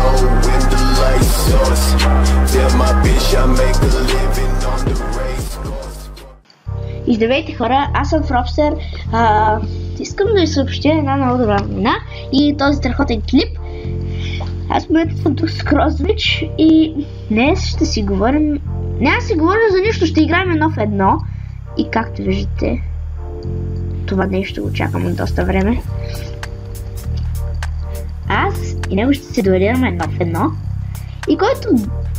glow when the lights off. Tell my bitch I make a living on the race course. И здравейте хора, аз съм Фробстер. Искам да ви съобщя една много добра новина и този страхотен клип. Аз съм Фантус Кросвич и днес ще си говорим... Няма да си говорим за нищо, ще играем едно в едно. И както виждате, това нещо го чакам от доста време. Аз и него ще се дуелираме едно в едно. И който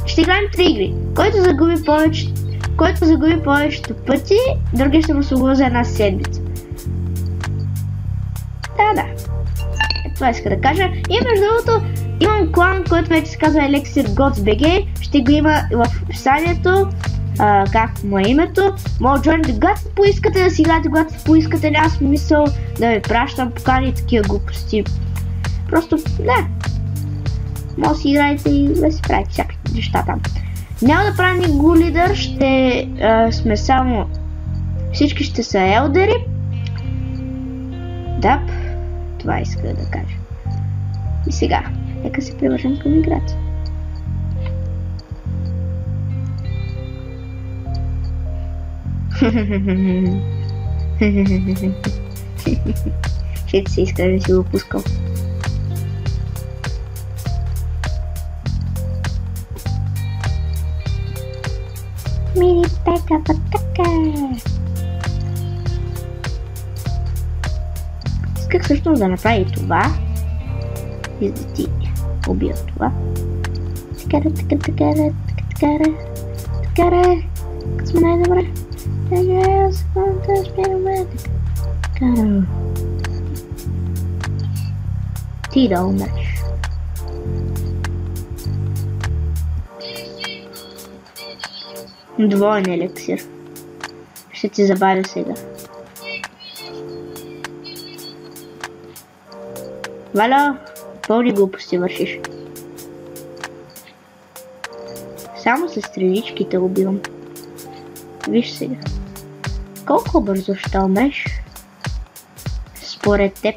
ще играем 3 игри. Който загуби повечето пъти, другия ще му слугува за една седмица. Да. Това иска да кажа. И между другото, имам клан, който вече се казва Elixir Gods BG. Ще го има в описанието. Както му е името. Може да join, когато поискате да си играте, когато поискате, няма смисъл да ви пращам покани и такива глупости. Просто, да. Може да си играете и да си правите всякакви неща там. Няма да правим никого лидер, ще сме само... Всички ще са елдери. Да, това иска да кажа. И сега, нека се привържем към играта. Ще се иска да си го пускал. Мини пека патака. Исках също да направя и това. И да ти убия това. Така. Като сме най-добре. Ти да умреш. Двоен еликсир. Ще ти забавя сега. Валя, пълни глупости вършиш. Само с стреличките убивам. Виж сега. Колко бързо ще умреш? Според теб.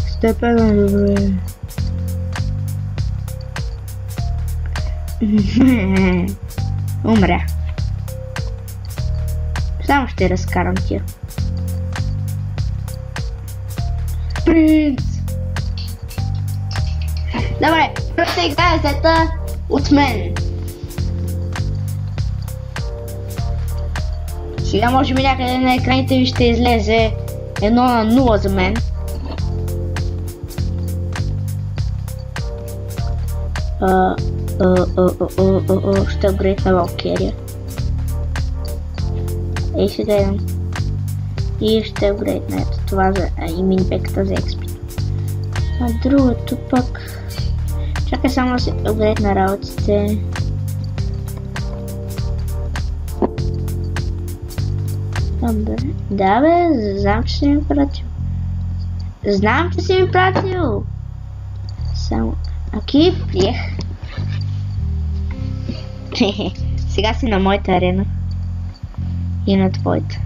Степено добре. Умря. Само ще разкарам тия. Принц! Добре, първата игра е взета от мен. Сега може би някъде на екраните ви ще излезе 1-0 за мен. Ще апгрейдна Валкерия. Ей сега идам. И ще апгрейдна ето това за и минипеката за XP. А другото пък... Чакай само да се апгрейдна работите. Да бе, знам, че си ми пратил. Знам, че си ми пратил. Само... Окей, приех. Сега си на моята арена. И на твоята.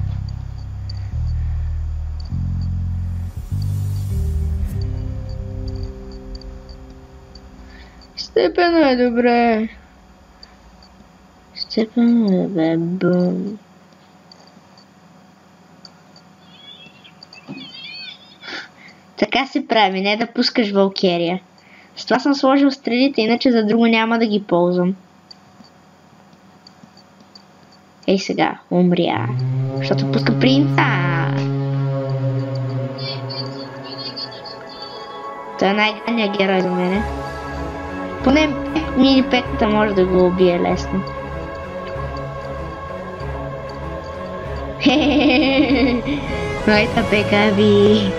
Степено е добре. Степено е добре, бум. Така се прави, не да пускаш Валкерия. С това съм сложил стрелите, иначе за друго няма да ги ползвам. Ей сега, умря. Защото пуска принца. Той е най-ганният герой за мене. Поне мини-пеката може да го убие лесно. Моята пека би.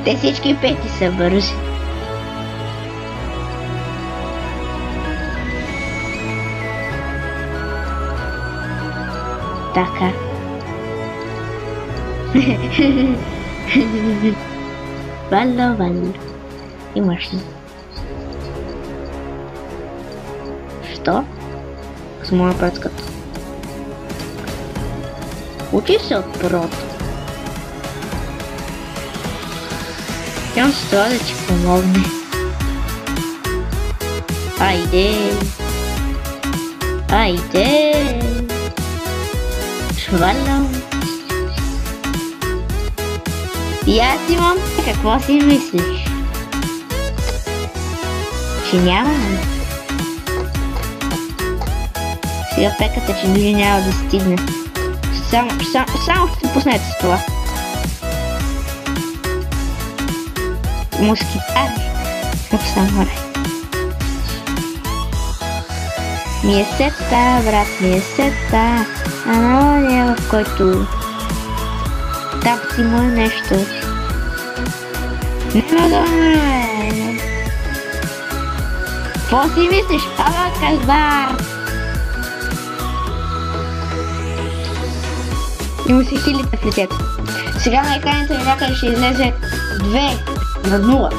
Те всички пети са бързи. Така. Валя. И мощно. Что? С моей подсказкой. Учись от прот. Он стоит да ти помогне. Айде. Швалям. И аз имам. Какво си мислиш? Че нямам. Сега пеката, че дори няма да стигне. Само ще пуснете с това. Москитари. Само ми е сета, брат, ми е сета. Не, в който там си му е нещо. Няма да ме. Какво си мислиш? Казбар! И му се хилите в лицето. Сега на екраните ми някъде ще излезе 2 на 0.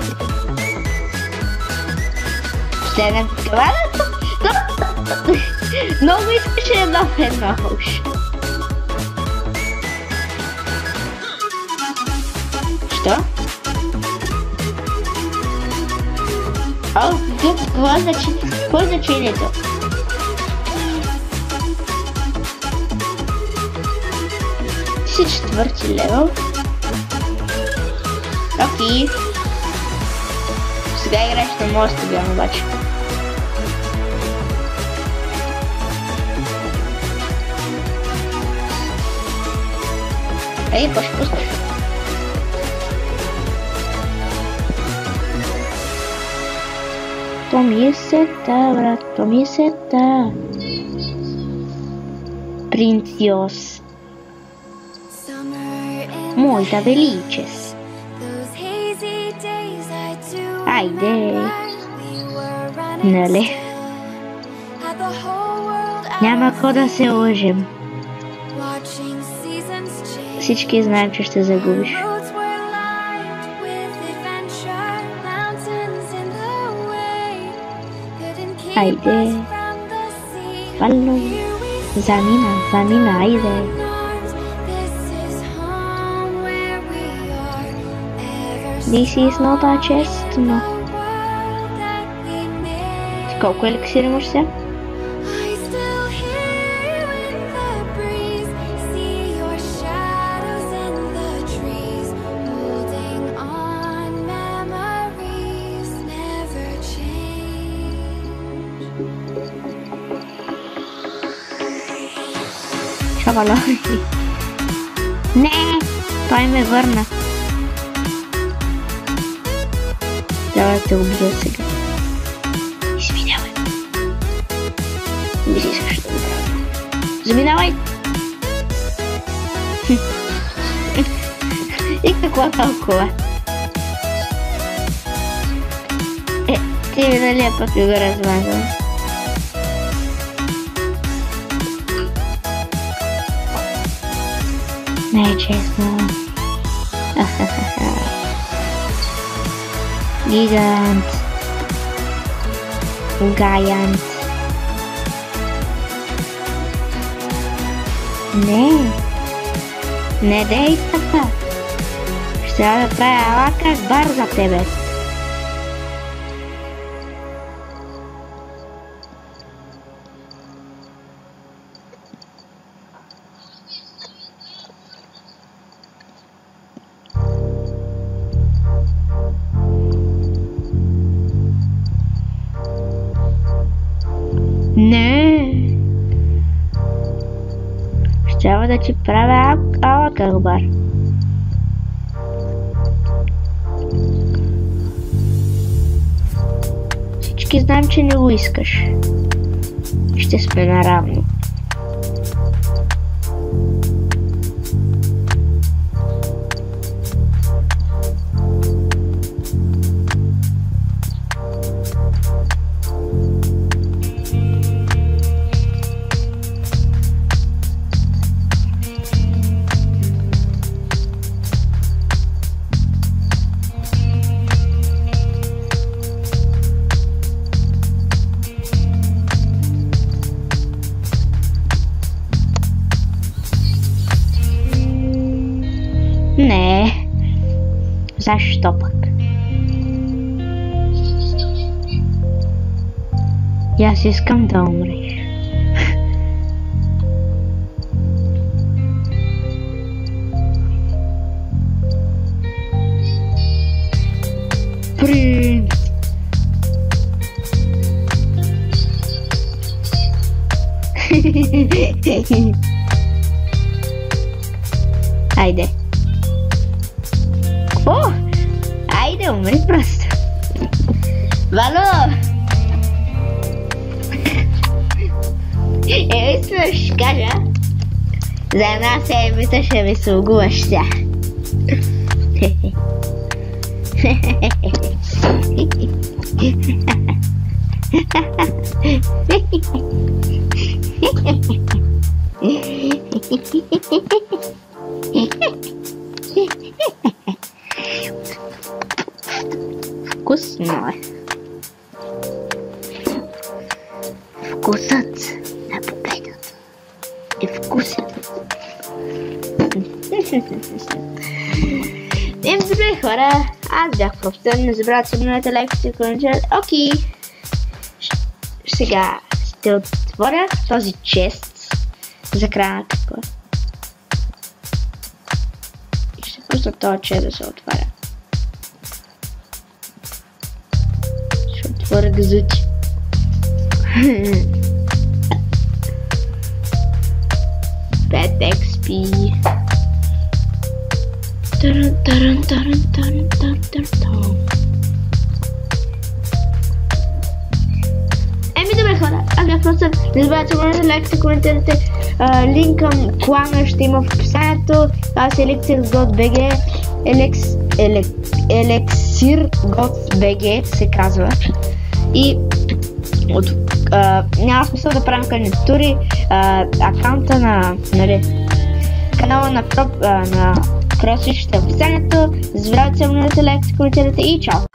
Следен кавалето. Много искаше едно уж. Що? Какво е значението? Си 4-ти левел. Окей. Сега играеш на моя стадион обаче. Ей, пускаш. То ми е сета, брат, то ми е сета. Принциос. Моята величест. Айде. Нали? Няма какво да се лъжем. Всички знаем, че ще загубиш. Айде. Вало. Замина, айде. This is not a chest, no. Колко еликсир имаш сега? Шабалай. Не, той ме върна. Трябва да те убия сега. Извинявай. Не си искаш да го правя. Заминавай! И какво толкова? Ти миналия път ми го размазал. Не е честно. Гигант. Гаянт. Не дей така. Ще трябва да правя алака бар за тебе. Не. Ще трябва да ти правя алака бар. Всички знаем, че не го искаш. Ще сме наравно. Защо пък? И аз искам да умреш. Принц! Айде. О! Айде, умри просто. Вало! Искам да ще кажа, за една седмица ще ми слугуваш тя. Вкусно е. Вкусът на победата е вкусен. Добре хора, аз бях професор, не забравяйте да минете лайките и коментарите. Окей. Сега ще отворя този чест за края на какво. И ще пусна този чест да се отваря. Ще отворя газути. Pet XP. Еми добре хора, аз бях професор, не забравяйте да можете да лайкате, коментирате, линк към клана ще има в описанието, аз Елексир GOT.BG, Елексир GOT.BG се казва и няма смисъл да правим кандидатури, акаунта на канала на Кросфит ще е в описанието, забравяйте да можете да лайкате, коментирате и чао!